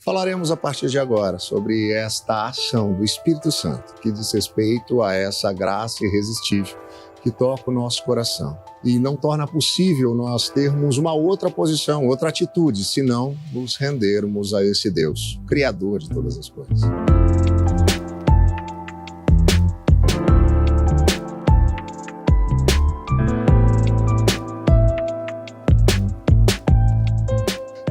Falaremos a partir de agora sobre esta ação do Espírito Santo que diz respeito a essa graça irresistível que toca o nosso coração e não torna possível nós termos uma outra posição, outra atitude, senão nos rendermos a esse Deus, Criador de todas as coisas.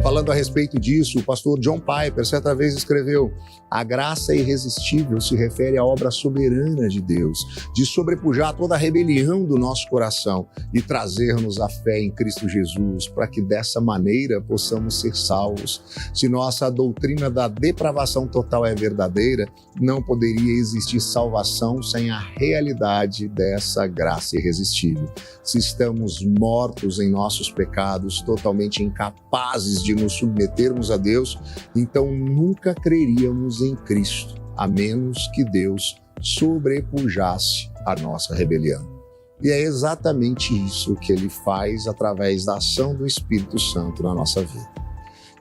Falando a respeito disso, o pastor John Piper certa vez escreveu: a graça irresistível se refere à obra soberana de Deus, de sobrepujar toda a rebelião do nosso coração e trazer-nos a fé em Cristo Jesus, para que dessa maneira possamos ser salvos. Se nossa doutrina da depravação total é verdadeira, não poderia existir salvação sem a realidade dessa graça irresistível. Se estamos mortos em nossos pecados, totalmente incapazes de nos submetermos a Deus, então nunca creríamos em Cristo, a menos que Deus sobrepujasse a nossa rebelião. E é exatamente isso que Ele faz através da ação do Espírito Santo na nossa vida.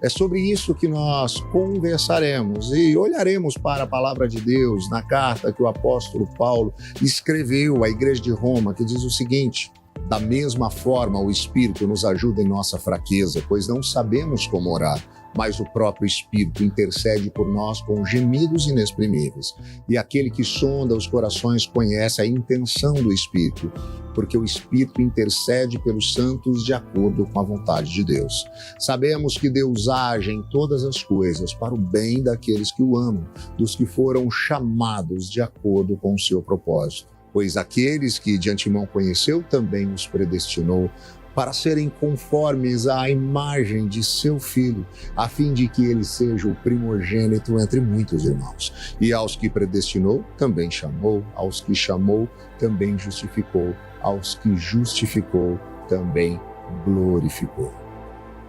É sobre isso que nós conversaremos e olharemos para a palavra de Deus na carta que o apóstolo Paulo escreveu à igreja de Roma, que diz o seguinte: da mesma forma, o Espírito nos ajuda em nossa fraqueza, pois não sabemos como orar, mas o próprio Espírito intercede por nós com gemidos inexprimíveis. E aquele que sonda os corações conhece a intenção do Espírito, porque o Espírito intercede pelos santos de acordo com a vontade de Deus. Sabemos que Deus age em todas as coisas para o bem daqueles que o amam, dos que foram chamados de acordo com o seu propósito. Pois aqueles que de antemão conheceu também os predestinou para serem conformes à imagem de seu Filho, a fim de que ele seja o primogênito entre muitos irmãos. E aos que predestinou, também chamou, aos que chamou, também justificou, aos que justificou, também glorificou.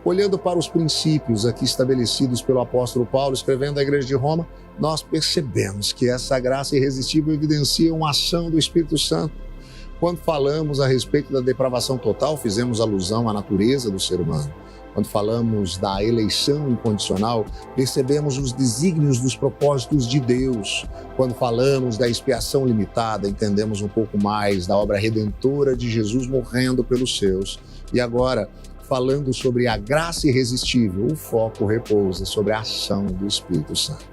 Olhando para os princípios aqui estabelecidos pelo apóstolo Paulo, escrevendo à igreja de Roma, nós percebemos que essa graça irresistível evidencia uma ação do Espírito Santo. Quando falamos a respeito da depravação total, fizemos alusão à natureza do ser humano. Quando falamos da eleição incondicional, percebemos os desígnios dos propósitos de Deus. Quando falamos da expiação limitada, entendemos um pouco mais da obra redentora de Jesus morrendo pelos seus. E agora, falando sobre a graça irresistível, o foco repousa sobre a ação do Espírito Santo.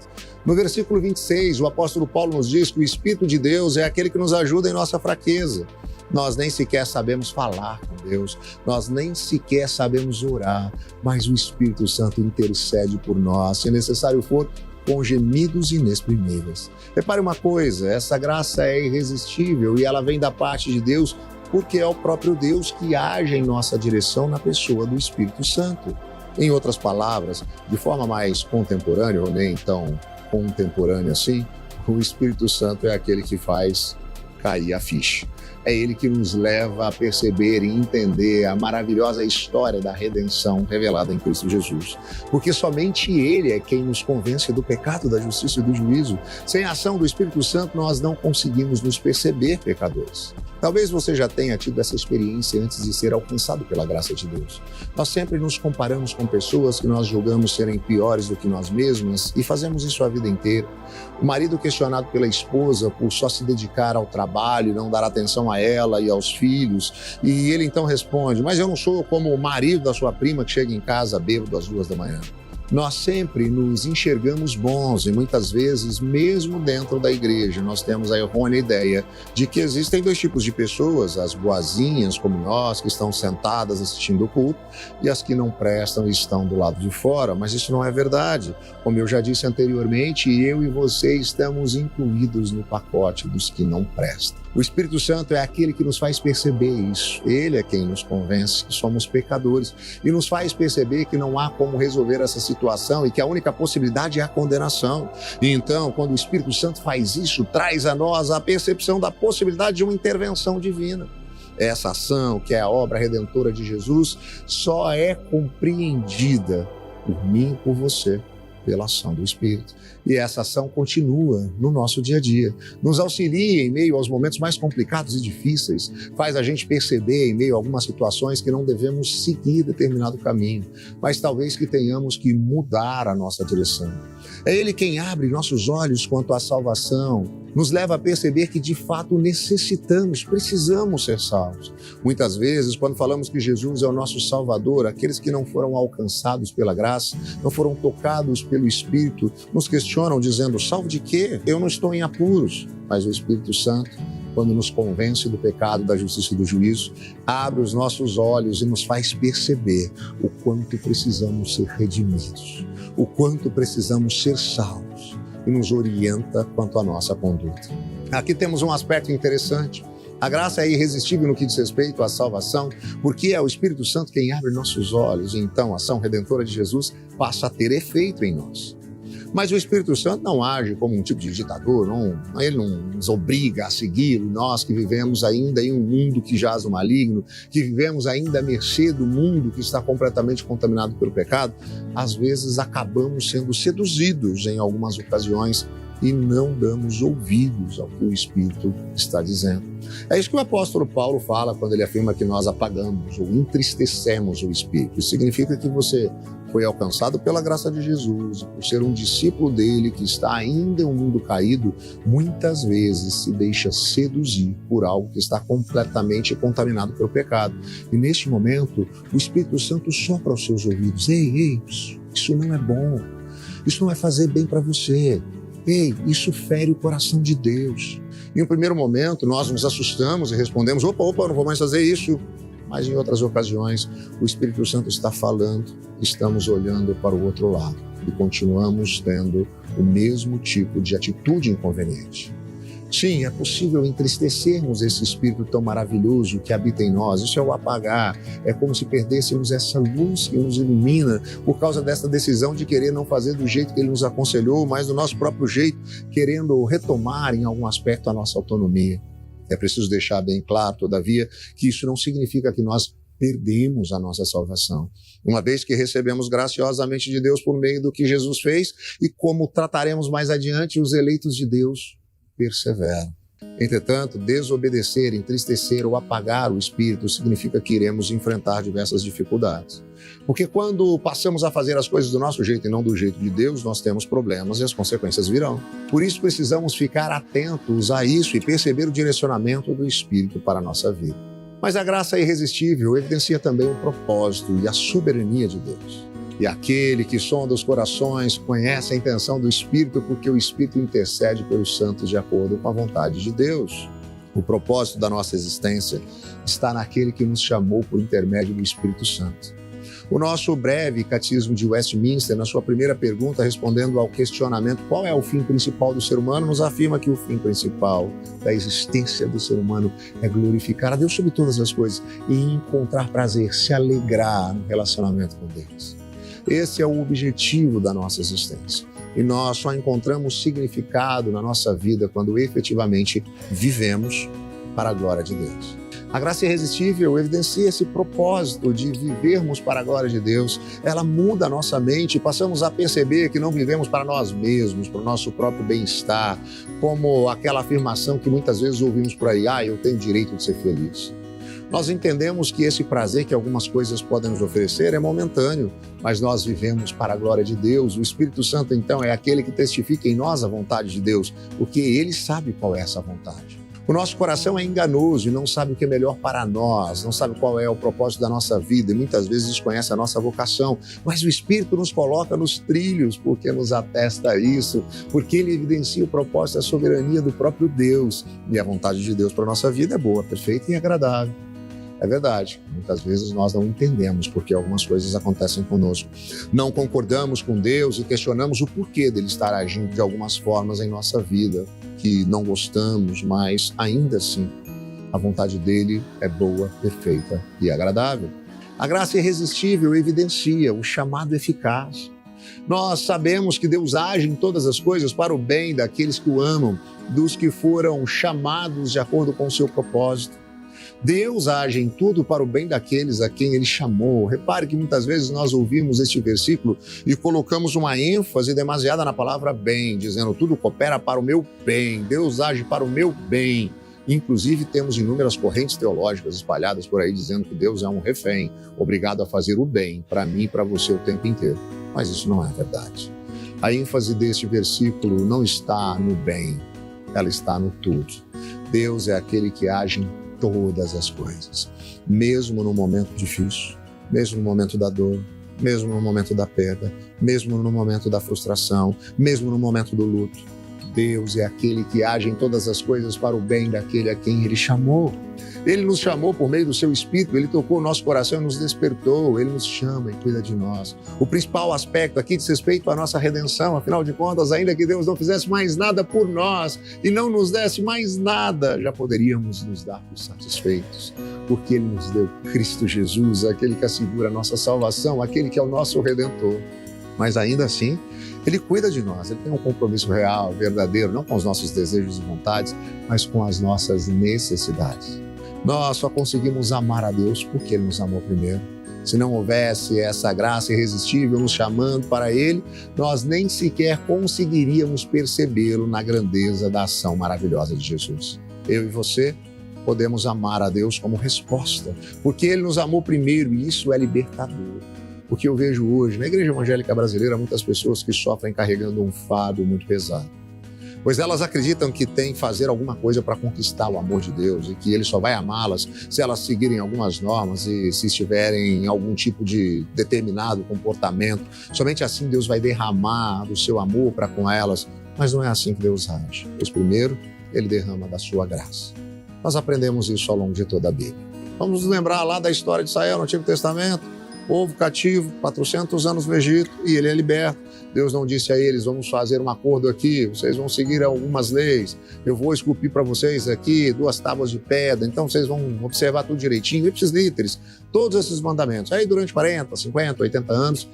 No versículo 26, o apóstolo Paulo nos diz que o Espírito de Deus é aquele que nos ajuda em nossa fraqueza. Nós nem sequer sabemos falar com Deus, nós nem sequer sabemos orar, mas o Espírito Santo intercede por nós, se necessário for, com gemidos inexprimíveis. Repare uma coisa, essa graça é irresistível e ela vem da parte de Deus, porque é o próprio Deus que age em nossa direção na pessoa do Espírito Santo. Em outras palavras, de forma mais contemporânea, ou nem tão contemporânea assim, o Espírito Santo é aquele que faz cair a ficha. É Ele que nos leva a perceber e entender a maravilhosa história da redenção revelada em Cristo Jesus. Porque somente Ele é quem nos convence do pecado, da justiça e do juízo. Sem a ação do Espírito Santo, nós não conseguimos nos perceber pecadores. Talvez você já tenha tido essa experiência antes de ser alcançado pela graça de Deus. Nós sempre nos comparamos com pessoas que nós julgamos serem piores do que nós mesmas e fazemos isso a vida inteira. O marido questionado pela esposa por só se dedicar ao trabalho e não dar atenção a ela e aos filhos. E ele então responde: mas eu não sou como o marido da sua prima que chega em casa bêbado às 2h. Nós sempre nos enxergamos bons e muitas vezes, mesmo dentro da igreja, nós temos a errônea ideia de que existem dois tipos de pessoas, as boazinhas como nós, que estão sentadas assistindo o culto, e as que não prestam e estão do lado de fora, mas isso não é verdade. Como eu já disse anteriormente, eu e você estamos incluídos no pacote dos que não prestam. O Espírito Santo é aquele que nos faz perceber isso. Ele é quem nos convence que somos pecadores e nos faz perceber que não há como resolver essa situação e que a única possibilidade é a condenação. E então, quando o Espírito Santo faz isso, traz a nós a percepção da possibilidade de uma intervenção divina. Essa ação, que é a obra redentora de Jesus, só é compreendida por mim e por você pela ação do Espírito. E essa ação continua no nosso dia a dia. Nos auxilia em meio aos momentos mais complicados e difíceis, faz a gente perceber em meio a algumas situações que não devemos seguir determinado caminho, mas talvez que tenhamos que mudar a nossa direção. É Ele quem abre nossos olhos quanto à salvação, nos leva a perceber que de fato necessitamos, precisamos ser salvos. Muitas vezes, quando falamos que Jesus é o nosso Salvador, aqueles que não foram alcançados pela graça, não foram tocados pelo Espírito, nos questionam dizendo: salvo de quê? Eu não estou em apuros. Mas o Espírito Santo, quando nos convence do pecado, da justiça e do juízo, abre os nossos olhos e nos faz perceber o quanto precisamos ser redimidos, o quanto precisamos ser salvos, e nos orienta quanto à nossa conduta. Aqui temos um aspecto interessante. A graça é irresistível no que diz respeito à salvação, porque é o Espírito Santo quem abre nossos olhos, e então a ação redentora de Jesus passa a ter efeito em nós. Mas o Espírito Santo não age como um tipo de ditador, ele não nos obriga a segui-lo. Nós que vivemos ainda em um mundo que jaz o maligno, que vivemos ainda à mercê do mundo que está completamente contaminado pelo pecado, às vezes acabamos sendo seduzidos em algumas ocasiões e não damos ouvidos ao que o Espírito está dizendo. É isso que o apóstolo Paulo fala quando ele afirma que nós apagamos ou entristecemos o Espírito. Isso significa que você foi alcançado pela graça de Jesus, por ser um discípulo dele que está ainda em um mundo caído, muitas vezes se deixa seduzir por algo que está completamente contaminado pelo pecado. E neste momento, o Espírito Santo sopra aos seus ouvidos: ei, isso não é bom, isso não vai fazer bem para você. Ei, isso fere o coração de Deus. Em um primeiro momento, nós nos assustamos e respondemos: opa, eu não vou mais fazer isso. Mas em outras ocasiões, o Espírito Santo está falando, estamos olhando para o outro lado e continuamos tendo o mesmo tipo de atitude inconveniente. Sim, é possível entristecermos esse Espírito tão maravilhoso que habita em nós. Isso é o apagar. É como se perdêssemos essa luz que nos ilumina por causa dessa decisão de querer não fazer do jeito que Ele nos aconselhou, mas do nosso próprio jeito, querendo retomar em algum aspecto a nossa autonomia. É preciso deixar bem claro, todavia, que isso não significa que nós perdemos a nossa salvação. Uma vez que recebemos graciosamente de Deus por meio do que Jesus fez, e como trataremos mais adiante, os eleitos de Deus perseveram. Entretanto, desobedecer, entristecer ou apagar o Espírito significa que iremos enfrentar diversas dificuldades. Porque quando passamos a fazer as coisas do nosso jeito e não do jeito de Deus, nós temos problemas e as consequências virão. Por isso precisamos ficar atentos a isso e perceber o direcionamento do Espírito para a nossa vida. Mas a graça irresistível evidencia também o propósito e a soberania de Deus. E aquele que sonda os corações conhece a intenção do Espírito, porque o Espírito intercede pelos santos de acordo com a vontade de Deus. O propósito da nossa existência está naquele que nos chamou por intermédio do Espírito Santo. O nosso breve catecismo de Westminster, na sua primeira pergunta, respondendo ao questionamento qual é o fim principal do ser humano, nos afirma que o fim principal da existência do ser humano é glorificar a Deus sobre todas as coisas e encontrar prazer, se alegrar no relacionamento com Deus. Esse é o objetivo da nossa existência. E nós só encontramos significado na nossa vida quando efetivamente vivemos para a glória de Deus. A graça irresistível evidencia esse propósito de vivermos para a glória de Deus. Ela muda a nossa mente e passamos a perceber que não vivemos para nós mesmos, para o nosso próprio bem-estar, como aquela afirmação que muitas vezes ouvimos por aí: eu tenho direito de ser feliz. Nós entendemos que esse prazer que algumas coisas podem nos oferecer é momentâneo, mas nós vivemos para a glória de Deus. O Espírito Santo, então, é aquele que testifica em nós a vontade de Deus, porque Ele sabe qual é essa vontade. O nosso coração é enganoso e não sabe o que é melhor para nós, não sabe qual é o propósito da nossa vida e muitas vezes desconhece a nossa vocação. Mas o Espírito nos coloca nos trilhos porque nos atesta isso, porque Ele evidencia o propósito e a soberania do próprio Deus. E a vontade de Deus para a nossa vida é boa, perfeita e agradável. É verdade, muitas vezes nós não entendemos porque algumas coisas acontecem conosco. Não concordamos com Deus e questionamos o porquê dele estar agindo de algumas formas em nossa vida, que não gostamos, mas ainda assim a vontade dele é boa, perfeita e agradável. A graça irresistível evidencia o chamado eficaz. Nós sabemos que Deus age em todas as coisas para o bem daqueles que o amam, dos que foram chamados de acordo com o seu propósito. Deus age em tudo para o bem daqueles a quem Ele chamou. Repare que muitas vezes nós ouvimos este versículo e colocamos uma ênfase demasiada na palavra bem, dizendo tudo coopera para o meu bem, Deus age para o meu bem. Inclusive temos inúmeras correntes teológicas espalhadas por aí dizendo que Deus é um refém, obrigado a fazer o bem para mim e para você o tempo inteiro. Mas isso não é verdade. A ênfase deste versículo não está no bem, ela está no tudo. Deus é aquele que age em todas as coisas, mesmo no momento difícil, mesmo no momento da dor, mesmo no momento da perda, mesmo no momento da frustração, mesmo no momento do luto. Deus é aquele que age em todas as coisas para o bem daquele a quem Ele chamou. Ele nos chamou por meio do seu Espírito, Ele tocou o nosso coração e nos despertou, Ele nos chama e cuida de nós. O principal aspecto aqui diz respeito à nossa redenção, afinal de contas, ainda que Deus não fizesse mais nada por nós e não nos desse mais nada, já poderíamos nos dar por satisfeitos, porque Ele nos deu Cristo Jesus, aquele que assegura a nossa salvação, aquele que é o nosso Redentor. Mas ainda assim, Ele cuida de nós, Ele tem um compromisso real, verdadeiro, não com os nossos desejos e vontades, mas com as nossas necessidades. Nós só conseguimos amar a Deus porque Ele nos amou primeiro. Se não houvesse essa graça irresistível nos chamando para Ele, nós nem sequer conseguiríamos percebê-lo na grandeza da ação maravilhosa de Jesus. Eu e você podemos amar a Deus como resposta, porque Ele nos amou primeiro e isso é libertador. Porque eu vejo hoje, na igreja evangélica brasileira, muitas pessoas que sofrem carregando um fardo muito pesado. Pois elas acreditam que tem que fazer alguma coisa para conquistar o amor de Deus e que Ele só vai amá-las se elas seguirem algumas normas e se estiverem em algum tipo de determinado comportamento. Somente assim Deus vai derramar o seu amor para com elas. Mas não é assim que Deus age. Pois primeiro, Ele derrama da sua graça. Nós aprendemos isso ao longo de toda a Bíblia. Vamos nos lembrar lá da história de Israel no Antigo Testamento. Povo cativo, 400 anos no Egito, e ele é liberto. Deus não disse a eles, vamos fazer um acordo aqui, vocês vão seguir algumas leis, eu vou esculpir para vocês aqui 2 tábuas de pedra, então vocês vão observar tudo direitinho, ipsis literis, todos esses mandamentos. Aí durante 40, 50, 80 anos,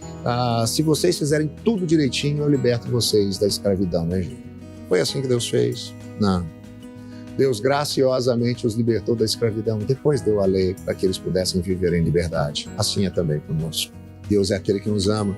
se vocês fizerem tudo direitinho, eu liberto vocês da escravidão no Egito. Foi assim que Deus fez? Não. Deus graciosamente os libertou da escravidão e depois deu a lei para que eles pudessem viver em liberdade. Assim é também conosco. Deus é aquele que nos ama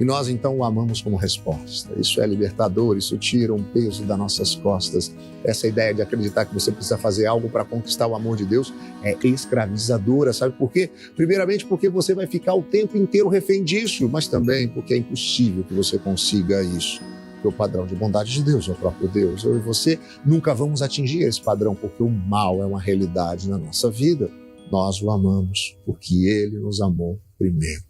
e nós então o amamos como resposta. Isso é libertador, isso tira um peso das nossas costas. Essa ideia de acreditar que você precisa fazer algo para conquistar o amor de Deus é escravizadora, sabe por quê? Primeiramente porque você vai ficar o tempo inteiro refém disso, mas também porque é impossível que você consiga isso. Porque o padrão de bondade de Deus é o próprio Deus. Eu e você nunca vamos atingir esse padrão, porque o mal é uma realidade na nossa vida. Nós o amamos porque Ele nos amou primeiro.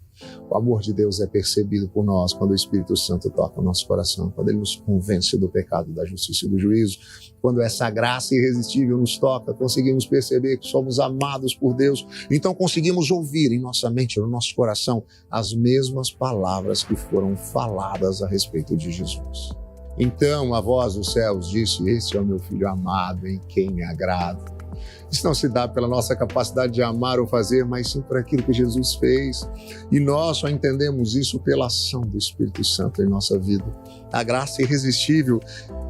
O amor de Deus é percebido por nós quando o Espírito Santo toca o nosso coração, quando Ele nos convence do pecado, da justiça e do juízo. Quando essa graça irresistível nos toca, conseguimos perceber que somos amados por Deus. Então conseguimos ouvir em nossa mente, no nosso coração, as mesmas palavras que foram faladas a respeito de Jesus. Então a voz dos céus disse, este é o meu Filho amado, em quem me agrado. Isso não se dá pela nossa capacidade de amar ou fazer, mas sim por aquilo que Jesus fez. E nós só entendemos isso pela ação do Espírito Santo em nossa vida. A graça irresistível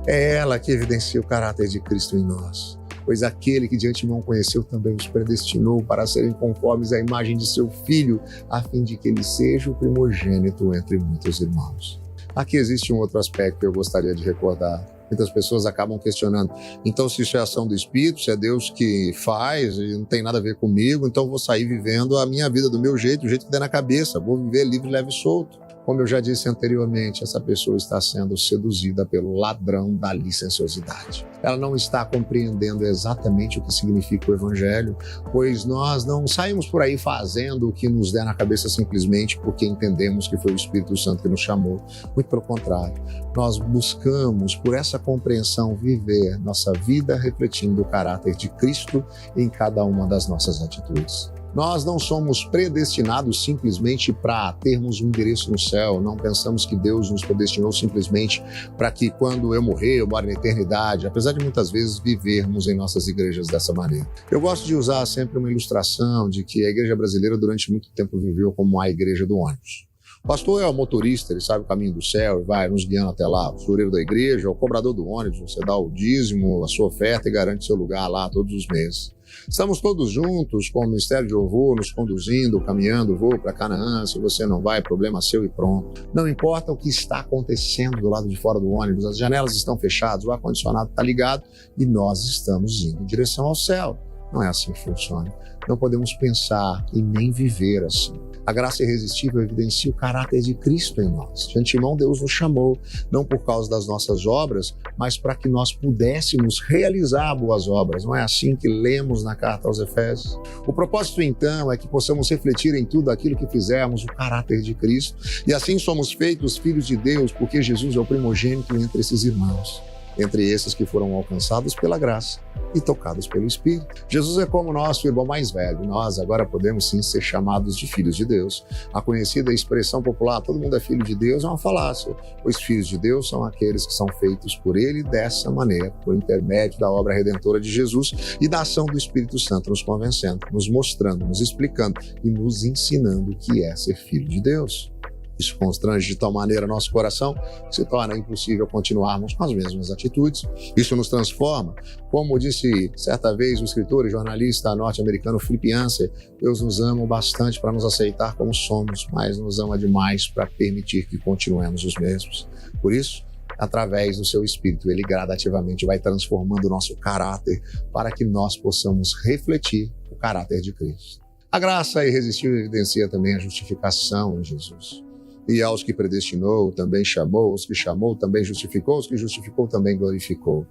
é ela que evidencia o caráter de Cristo em nós. Pois aquele que de antemão conheceu também os predestinou para serem conformes à imagem de seu Filho, a fim de que ele seja o primogênito entre muitos irmãos. Aqui existe um outro aspecto que eu gostaria de recordar. Muitas pessoas acabam questionando, então se isso é ação do Espírito, se é Deus que faz e não tem nada a ver comigo, então eu vou sair vivendo a minha vida do meu jeito, do jeito que der na cabeça, vou viver livre, leve e solto. Como eu já disse anteriormente, essa pessoa está sendo seduzida pelo ladrão da licenciosidade. Ela não está compreendendo exatamente o que significa o Evangelho, pois nós não saímos por aí fazendo o que nos der na cabeça simplesmente porque entendemos que foi o Espírito Santo que nos chamou. Muito pelo contrário, nós buscamos, por essa compreensão, viver nossa vida refletindo o caráter de Cristo em cada uma das nossas atitudes. Nós não somos predestinados simplesmente para termos um endereço no céu. Não pensamos que Deus nos predestinou simplesmente para que quando eu morrer, eu moro na eternidade, apesar de muitas vezes vivermos em nossas igrejas dessa maneira. Eu gosto de usar sempre uma ilustração de que a igreja brasileira durante muito tempo viveu como a igreja do ônibus. Pastor é o motorista, ele sabe o caminho do céu e vai nos guiando até lá. O tesoureiro da igreja, o cobrador do ônibus, você dá o dízimo, a sua oferta e garante seu lugar lá todos os meses. Estamos todos juntos com o Ministério de Louvor, nos conduzindo, caminhando, voo para Canaã. Se você não vai, problema seu e pronto. Não importa o que está acontecendo do lado de fora do ônibus, as janelas estão fechadas, o ar-condicionado está ligado e nós estamos indo em direção ao céu. Não é assim que funciona. Não podemos pensar e nem viver assim. A graça irresistível evidencia o caráter de Cristo em nós. De antemão, Deus nos chamou, não por causa das nossas obras, mas para que nós pudéssemos realizar boas obras. Não é assim que lemos na carta aos Efésios? O propósito, então, é que possamos refletir em tudo aquilo que fizermos o caráter de Cristo. E assim somos feitos filhos de Deus, porque Jesus é o primogênito entre esses irmãos. Entre esses que foram alcançados pela graça e tocados pelo Espírito. Jesus é como nosso irmão mais velho. Nós agora podemos sim ser chamados de filhos de Deus. A conhecida expressão popular, todo mundo é filho de Deus, é uma falácia. Os filhos de Deus são aqueles que são feitos por Ele dessa maneira, por intermédio da obra redentora de Jesus e da ação do Espírito Santo nos convencendo, nos mostrando, nos explicando e nos ensinando o que é ser filho de Deus. Isso constrange de tal maneira nosso coração que se torna impossível continuarmos com as mesmas atitudes. Isso nos transforma. Como disse certa vez o escritor e jornalista norte-americano Philip Yancey, Deus nos ama bastante para nos aceitar como somos, mas nos ama demais para permitir que continuemos os mesmos. Por isso, através do seu Espírito, Ele gradativamente vai transformando o nosso caráter para que nós possamos refletir o caráter de Cristo. A graça irresistível evidencia também a justificação em Jesus. E aos que predestinou, também chamou, os que chamou, também justificou, os que justificou, também glorificou.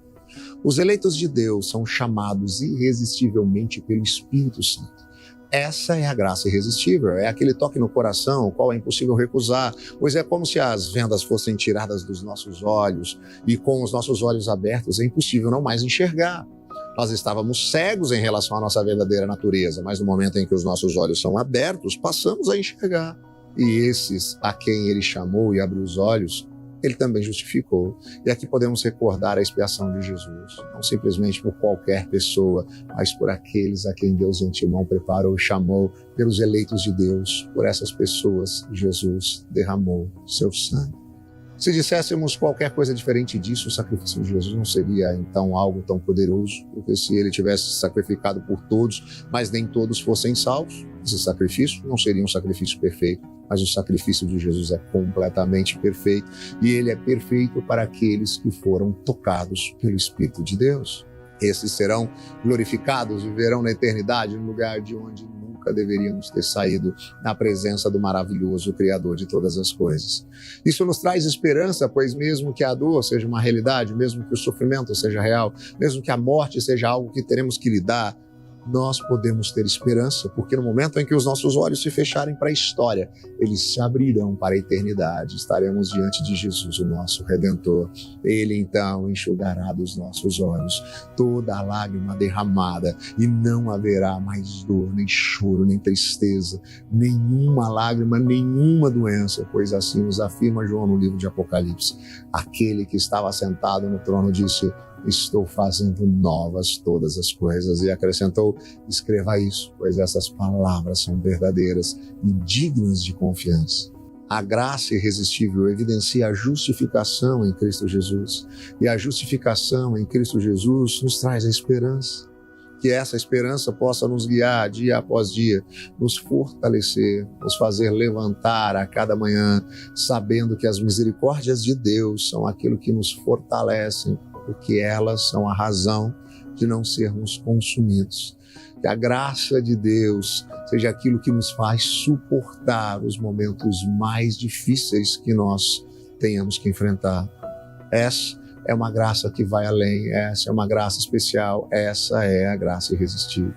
Os eleitos de Deus são chamados irresistivelmente pelo Espírito Santo. Essa é a graça irresistível, é aquele toque no coração, o qual é impossível recusar, pois é como se as vendas fossem tiradas dos nossos olhos, e com os nossos olhos abertos é impossível não mais enxergar. Nós estávamos cegos em relação à nossa verdadeira natureza, mas no momento em que os nossos olhos são abertos, passamos a enxergar. E esses a quem Ele chamou e abriu os olhos, Ele também justificou. E aqui podemos recordar a expiação de Jesus, não simplesmente por qualquer pessoa, mas por aqueles a quem Deus de antemão preparou e chamou, pelos eleitos de Deus. Por essas pessoas, Jesus derramou seu sangue. Se disséssemos qualquer coisa diferente disso, o sacrifício de Jesus não seria então algo tão poderoso, porque se Ele tivesse sacrificado por todos, mas nem todos fossem salvos, esse sacrifício não seria um sacrifício perfeito, mas o sacrifício de Jesus é completamente perfeito, e Ele é perfeito para aqueles que foram tocados pelo Espírito de Deus. Esses serão glorificados, viverão na eternidade, no lugar de onde nunca deveríamos ter saído, na presença do maravilhoso Criador de todas as coisas. Isso nos traz esperança, pois mesmo que a dor seja uma realidade, mesmo que o sofrimento seja real, mesmo que a morte seja algo que teremos que lidar, nós podemos ter esperança, porque no momento em que os nossos olhos se fecharem para a história, eles se abrirão para a eternidade. Estaremos diante de Jesus, o nosso Redentor. Ele então enxugará dos nossos olhos toda a lágrima derramada e não haverá mais dor, nem choro, nem tristeza, nenhuma lágrima, nenhuma doença, pois assim nos afirma João no livro de Apocalipse. Aquele que estava sentado no trono disse: estou fazendo novas todas as coisas. E acrescentou: escreva isso, pois essas palavras são verdadeiras e dignas de confiança. A graça irresistível evidencia a justificação em Cristo Jesus. E a justificação em Cristo Jesus nos traz a esperança. Que essa esperança possa nos guiar dia após dia, nos fortalecer, nos fazer levantar a cada manhã, sabendo que as misericórdias de Deus são aquilo que nos fortalecem, porque elas são a razão de não sermos consumidos. Que a graça de Deus seja aquilo que nos faz suportar os momentos mais difíceis que nós tenhamos que enfrentar. Essa é uma graça que vai além, essa é uma graça especial, essa é a graça irresistível.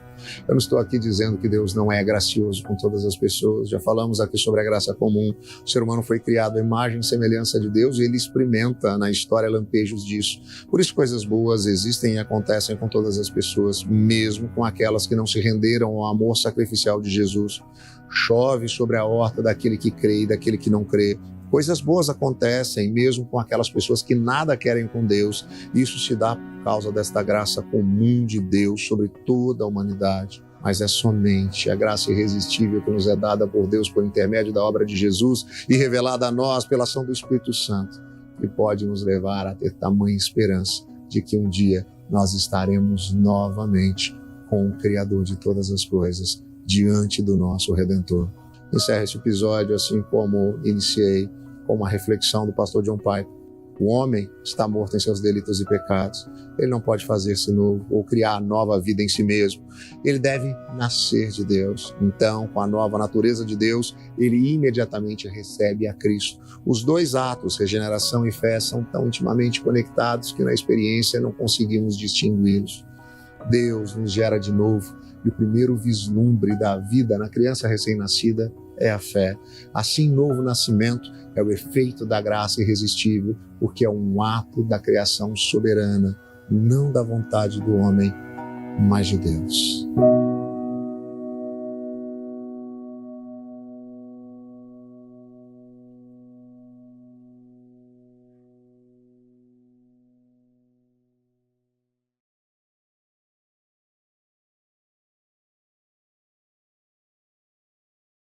Eu não estou aqui dizendo que Deus não é gracioso com todas as pessoas, já falamos aqui sobre a graça comum. O ser humano foi criado à imagem e semelhança de Deus e ele experimenta na história lampejos disso. Por isso coisas boas existem e acontecem com todas as pessoas, mesmo com aquelas que não se renderam ao amor sacrificial de Jesus. Chove sobre a horta daquele que crê e daquele que não crê. Coisas boas acontecem mesmo com aquelas pessoas que nada querem com Deus. Isso se dá por causa desta graça comum de Deus sobre toda a humanidade. mas é somente a graça irresistível que nos é dada por Deus por intermédio da obra de Jesus e revelada a nós pela ação do Espírito Santo, que pode nos levar a ter tamanha esperança de que um dia nós estaremos novamente com o Criador de todas as coisas, diante do nosso Redentor. Encerro esse episódio assim como iniciei, com uma reflexão do pastor John Piper. O homem está morto em seus delitos e pecados. Ele não pode fazer-se novo ou criar nova vida em si mesmo. Ele deve nascer de Deus. Então, com a nova natureza de Deus, ele imediatamente recebe a Cristo. Os dois atos, regeneração e fé, são tão intimamente conectados que na experiência não conseguimos distingui-los. Deus nos gera de novo e o primeiro vislumbre da vida na criança recém-nascida é a fé. Assim, novo nascimento é o efeito da graça irresistível, porque é um ato da criação soberana, não da vontade do homem, mas de Deus.